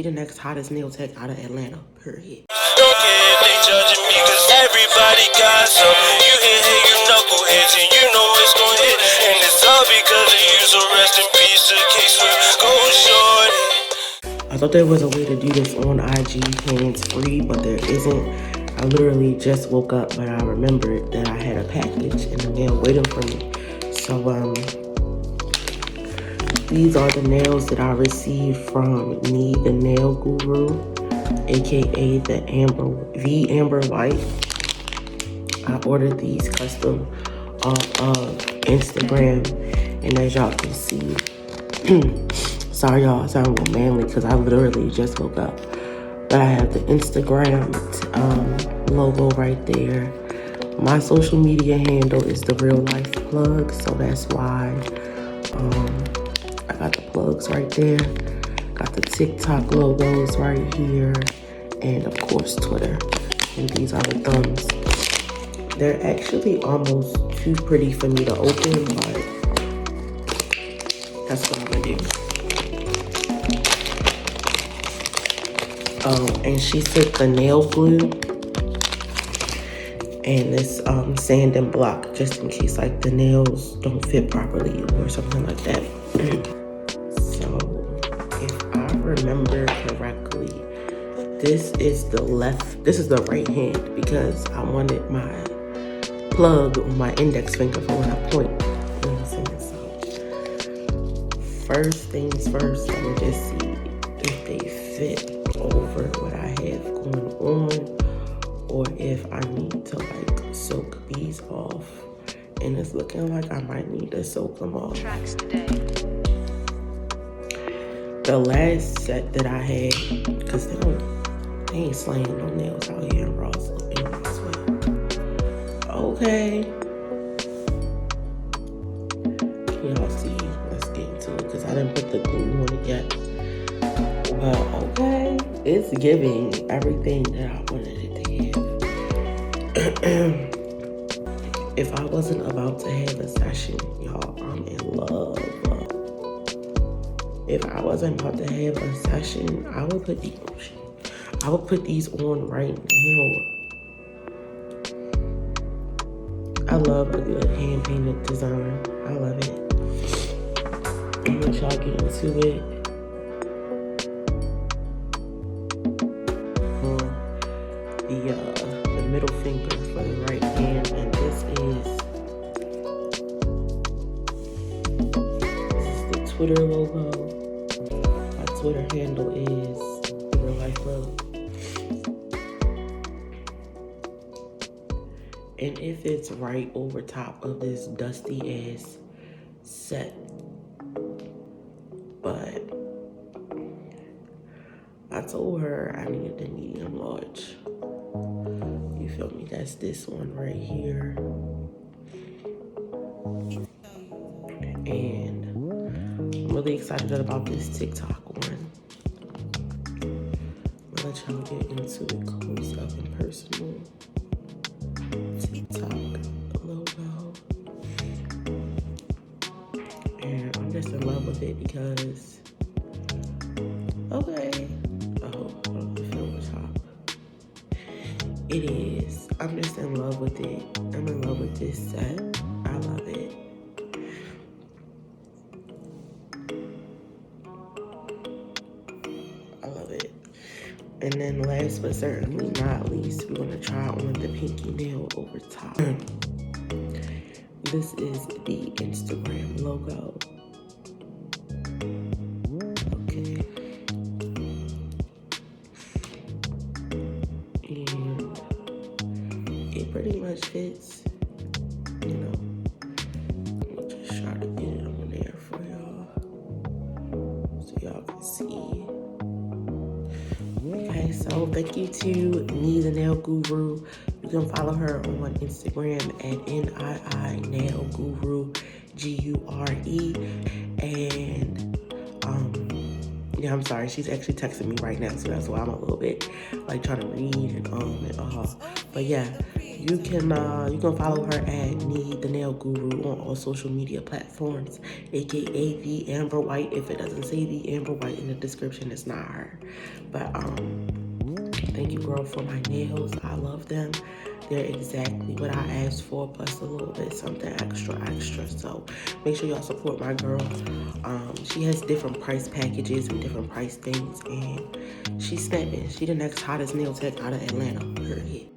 The next hottest nail tech out of Atlanta, period. Don't care if they judging me, cause everybody got some. You hit, you knuckleheads, and you know it's gon' hit. And it's all because of you, so rest in peace to Case with Go Shorty. I thought there was a way to do this on IG hands-free, but there isn't. I literally just woke up, but I remembered that I had a package in the mail waiting for me. So, these are the nails that I received from NII the Nail Guru, aka the Amber White. I ordered these custom off of Instagram, and as y'all can see, sorry y'all, I sound a little manly because I literally just woke up. But I have the Instagram logo right there. My social media handle is the Real Life Plug, so that's why I got the plugs right there. Got the TikTok logos right here, and of course Twitter. And these are the thumbs. They're actually almost too pretty for me to open, but that's what I'm gonna do. And she took the nail glue and this sand and block, just in case like the nails don't fit properly or something like that. So if I remember correctly, this is the right hand, because I wanted my plug on my index finger for when I point. You know what I'm saying? So first things first, let me just see if they fit over what I have going on, or if I need to like soak these off. And it's looking like I might need to soak them off. The last set that I had, because they ain't slaying no nails out here in Roswell. Okay. Y'all see, let's get into it, because I didn't put the glue on it yet. But okay, it's giving everything that I wanted it to give. If I wasn't about to have a session, y'all, I'm in love. If I wasn't about to have a session, I would put these on right now. I love a good hand painted design. I love it. And once y'all get into it, the middle finger for the right hand, and this is the Twitter logo. My Twitter handle is Real Life Love. And it fits right over top of this dusty ass set. But I told her I needed the medium large. You feel me? That's this one right here. And I'm really excited about this TikTok one. I'll let y'all get into it close up and personal. TikTok logo. And I'm just in love with it because, okay. Oh, the film was top. It is. I'm just in love with it. I'm in love with this set. I love it. I love it. And then last but certainly not least, we're gonna try on the pinky nail over top. This is the Instagram logo. Okay. And it pretty much fits, you know. Let me just try to get it on there for y'all, so y'all can see. Okay, so thank you to NII the Nail Guru. You can follow her on Instagram at NII Nail Guru, GURE. And Yeah, I'm sorry. She's actually texting me right now, so that's why I'm a little bit like trying to read and But yeah, you can follow her at Need the Nail Guru on all social media platforms, aka the Amber White. If it doesn't say the Amber White in the description, it's not her. But thank you, girl, for my nails. I love them. They're exactly what I asked for, plus a little bit something extra. So make sure y'all support my girl. She has different price packages and different price things, and she's snapping. She the next hottest nail tech out of Atlanta. Period.